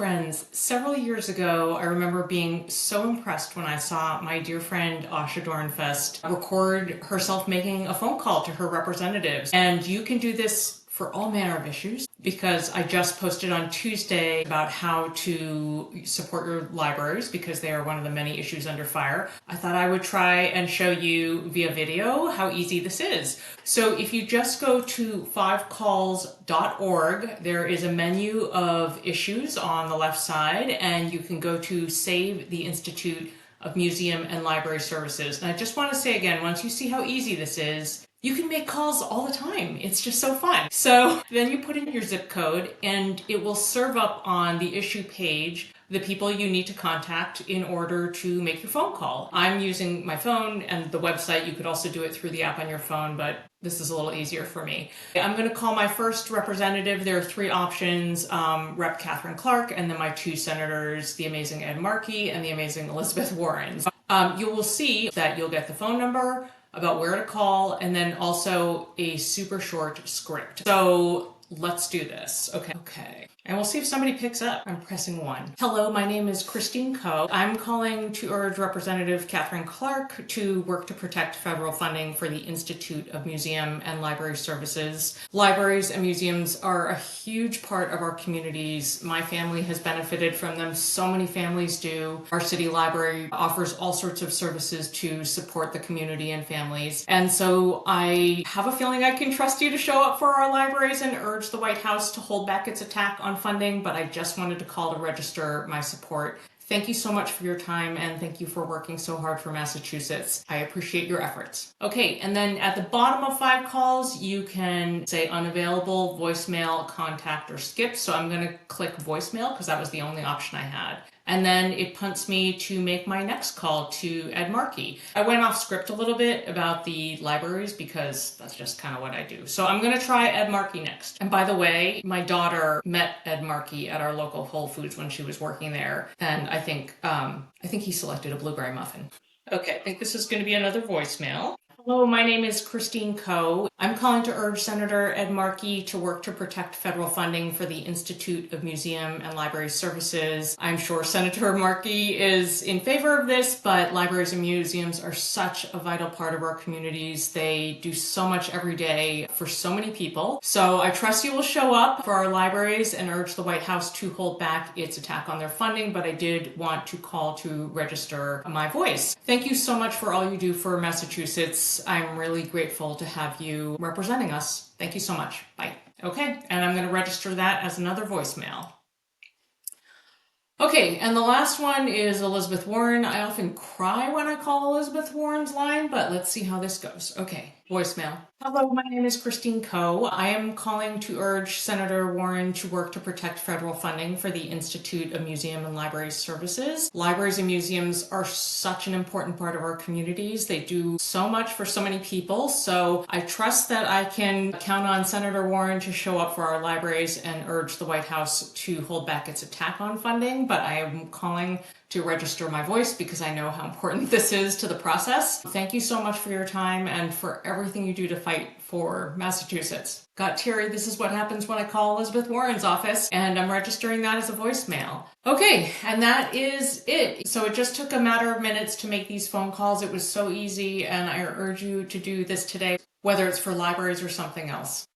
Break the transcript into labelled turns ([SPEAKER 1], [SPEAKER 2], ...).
[SPEAKER 1] friends. Several years ago, I remember being so impressed when I saw my dear friend Asha Dornfest record herself making a phone call to her representatives. And you can do this for all manner of issues because I just posted on Tuesday about how to support your libraries because they are one of the many issues under fire. I thought I would try and show you via video how easy this is. So if you just go to fivecalls.org, there is a menu of issues on the left side, and you can go to Save the Institute of Museum and Library Services. And I just want to say again, once you see how easy this is, you can make calls all the time. It's just so fun. So then you put in your zip code and it will serve up on the issue page the people you need to contact in order to make your phone call. I'm using my phone and the website. You could also do it through the app on your phone, but this is a little easier for me. I'm going to call my first representative. There are three options, Rep. Catherine Clark, and then my two senators, the amazing Ed Markey and the amazing Elizabeth Warren. You will see that you'll get the phone number, about where to call, and then also a super short script. So let's do this. Okay. And we'll see if somebody picks up. I'm pressing 1. Hello, my name is Christine Coe. I'm calling to urge Representative Catherine Clark to work to protect federal funding for the Institute of Museum and Library Services. Libraries and museums are a huge part of our communities. My family has benefited from them. So many families do. Our city library offers all sorts of services to support the community and families. And so I have a feeling I can trust you to show up for our libraries and urge the White House to hold back its attack on funding, but I just wanted to call to register my support. Thank you so much for your time, and thank you for working so hard for Massachusetts. I appreciate your efforts. Okay, and then at the bottom of 5 calls, you can say unavailable, voicemail, contact, or skip. So I'm going to click voicemail because that was the only option I had. And then it punts me to make my next call to Ed Markey. I went off script a little bit about the libraries because that's just kind of what I do. So I'm going to try Ed Markey next. And by the way, my daughter met Ed Markey at our local Whole Foods when she was working there. And I think he selected a blueberry muffin. Okay, I think this is going to be another voicemail. Hello, my name is Christine Coe. I'm calling to urge Senator Ed Markey to work to protect federal funding for the Institute of Museum and Library Services. I'm sure Senator Markey is in favor of this, but libraries and museums are such a vital part of our communities. They do so much every day for so many people. So I trust you will show up for our libraries and urge the White House to hold back its attack on their funding, but I did want to call to register my voice. Thank you so much for all you do for Massachusetts. I'm really grateful to have you representing us. Thank you so much. Bye. Okay, and I'm going to register that as another voicemail. Okay, and the last one is Elizabeth Warren. I often cry when I call Elizabeth Warren's line, but let's see how this goes. Okay, voicemail. Hello, my name is Christine Coe. I am calling to urge Senator Warren to work to protect federal funding for the Institute of Museum and Library Services. Libraries and museums are such an important part of our communities. They do so much for so many people. So I trust that I can count on Senator Warren to show up for our libraries and urge the White House to hold back its attack on funding. But I am calling to register my voice because I know how important this is to the process. Thank you so much for your time and for everything you do to fight for Massachusetts. Got teary. This is what happens when I call Elizabeth Warren's office, and I'm registering that as a voicemail. Okay, and that is it. So it just took a matter of minutes to make these phone calls. It was so easy, and I urge you to do this today, whether it's for libraries or something else.